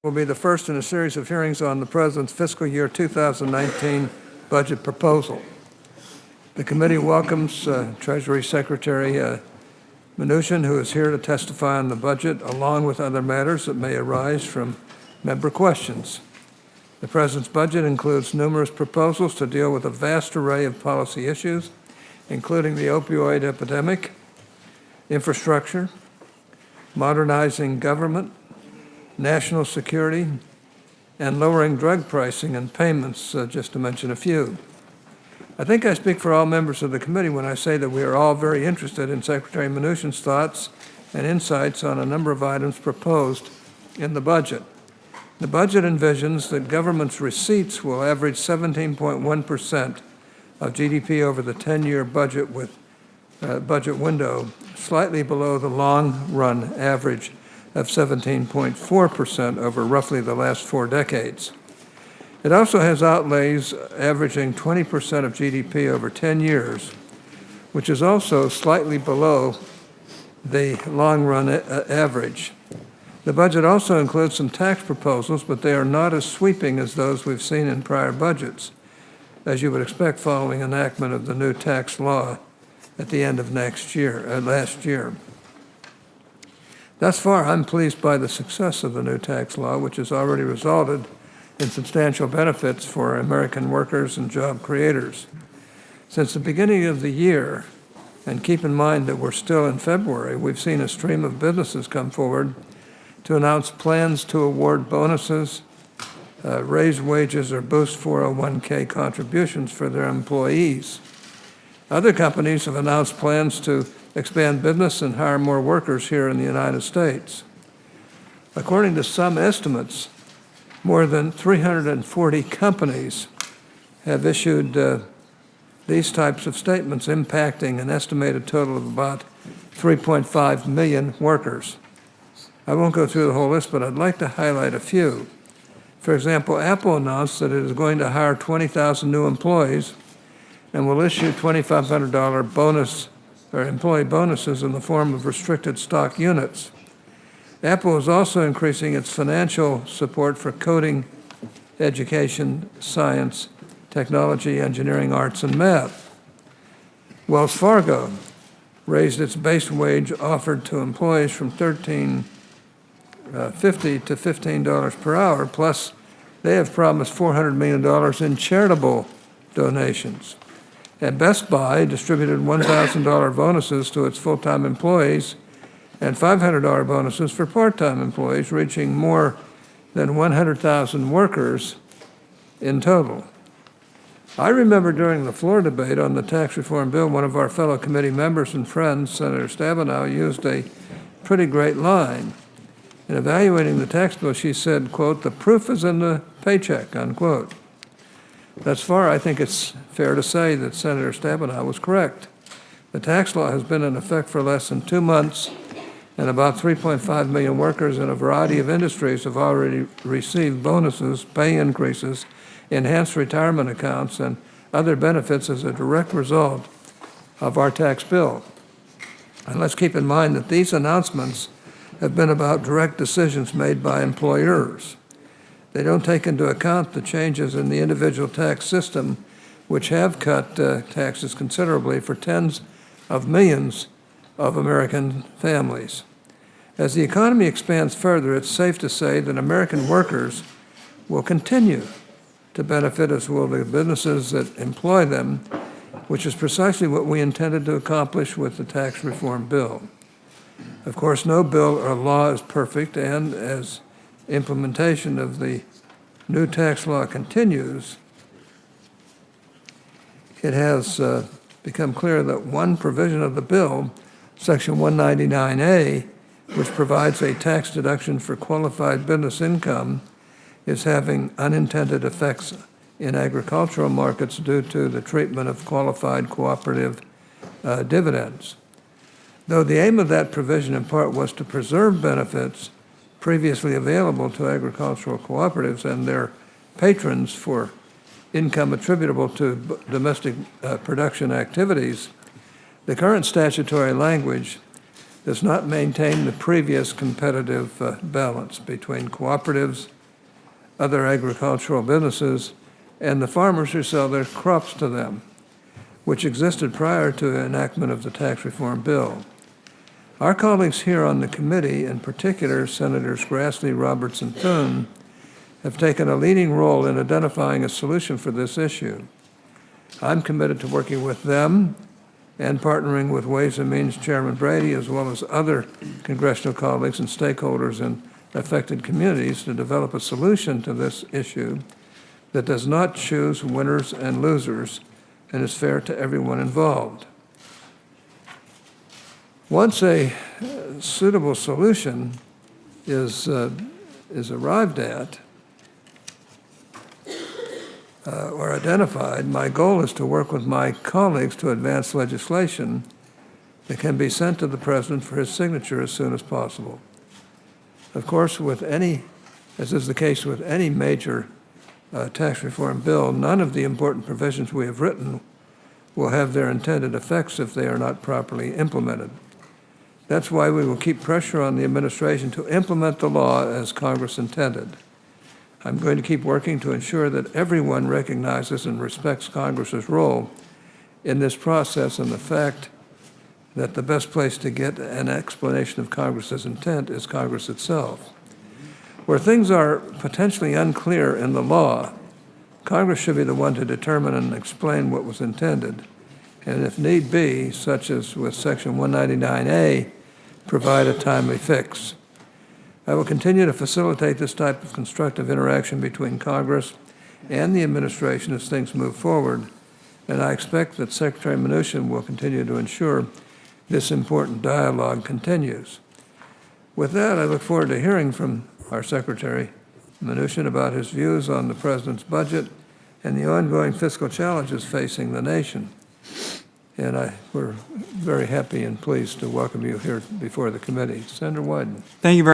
will be the first in a series of hearings on the President's fiscal year 2019 budget proposal. The committee welcomes Treasury Secretary Mnuchin, who is here to testify on the budget, along with other matters that may arise from member questions. The President's budget includes numerous proposals to deal with a vast array of policy issues, including the opioid epidemic, infrastructure, modernizing government, national security, and lowering drug pricing and payments, just to mention a few. I think I speak for all members of the committee when I say that we are all very interested in Secretary Mnuchin's thoughts and insights on a number of items proposed in the budget. The budget envisions that government's receipts will average 17.1% of GDP over the 10-year budget window, slightly below the long-run average of 17.4% over roughly the last 4 decades. It also has outlays averaging 20% of GDP over 10 years, which is also slightly below the long-run average. The budget also includes some tax proposals, but they are not as sweeping as those we've seen in prior budgets, as you would expect following enactment of the new tax law at the end of last year. Thus far, I'm pleased by the success of the new tax law, which has already resulted in substantial benefits for American workers and job creators. Since the beginning of the year, and keep in mind that we're still in February, we've seen a stream of businesses come forward to announce plans to award bonuses, raise wages, or boost 401k contributions for their employees. Other companies have announced plans to expand business and hire more workers here in the United States. According to some estimates, more than 340 companies have issued these types of statements, impacting an estimated total of about 3.5 million workers. I won't go through the whole list, but I'd like to highlight a few. For example, Apple announced that it is going to hire 20,000 new employees and will issue $2,500 bonus or employee bonuses in the form of restricted stock units. Apple is also increasing its financial support for coding, education, science, technology, engineering, arts, and math. Wells Fargo raised its base wage offered to employees from $13.50 to $15 per hour, plus they have promised $400 million in charitable donations. And Best Buy distributed $1,000 bonuses to its full-time employees and $500 bonuses for part-time employees, reaching more than 100,000 workers in total. I remember during the floor debate on the tax reform bill, one of our fellow committee members and friends, Senator Stabenow, used a pretty great line. In evaluating the tax bill, she said, quote, "The proof is in the paycheck," unquote. Thus far, I think it's fair to say that Senator Stabenow was correct. The tax law has been in effect for less than 2 months, and about 3.5 million workers in a variety of industries have already received bonuses, pay increases, enhanced retirement accounts, and other benefits as a direct result of our tax bill. And let's keep in mind that these announcements have been about direct decisions made by employers. They don't take into account the changes in the individual tax system, which have cut taxes considerably for tens of millions of American families. As the economy expands further, it's safe to say that American workers will continue to benefit, as will the businesses that employ them, which is precisely what we intended to accomplish with the tax reform bill. Of course, no bill or law is perfect, and as implementation of the new tax law continues, it has become clear that one provision of the bill, Section 199A, which provides a tax deduction for qualified business income, is having unintended effects in agricultural markets due to the treatment of qualified cooperative dividends. Though the aim of that provision in part was to preserve benefits previously available to agricultural cooperatives and their patrons for income attributable to domestic production activities, the current statutory language does not maintain the previous competitive balance between cooperatives, other agricultural businesses, and the farmers who sell their crops to them, which existed prior to the enactment of the tax reform bill. Our colleagues here on the committee, in particular Senators Grassley, Roberts, and Thune, have taken a leading role in identifying a solution for this issue. I'm committed to working with them and partnering with Ways and Means Chairman Brady, as well as other congressional colleagues and stakeholders in affected communities, to develop a solution to this issue that does not choose winners and losers and is fair to everyone involved. Once a suitable solution is arrived at or identified, my goal is to work with my colleagues to advance legislation that can be sent to the President for his signature as soon as possible. Of course, as is the case with any major tax reform bill, none of the important provisions we have written will have their intended effects if they are not properly implemented. That's why we will keep pressure on the administration to implement the law as Congress intended. I'm going to keep working to ensure that everyone recognizes and respects Congress's role in this process, and the fact that the best place to get an explanation of Congress's intent is Congress itself. Where things are potentially unclear in the law, Congress should be the one to determine and explain what was intended, and if need be, such as with Section 199A, provide a timely fix. I will continue to facilitate this type of constructive interaction between Congress and the administration as things move forward, and I expect that Secretary Mnuchin will continue to ensure this important dialogue continues. With that, I look forward to hearing from our Secretary Mnuchin about his views on the President's budget and the ongoing fiscal challenges facing the nation. And we're very happy and pleased to welcome you here before the committee. Senator Wyden. Thank you very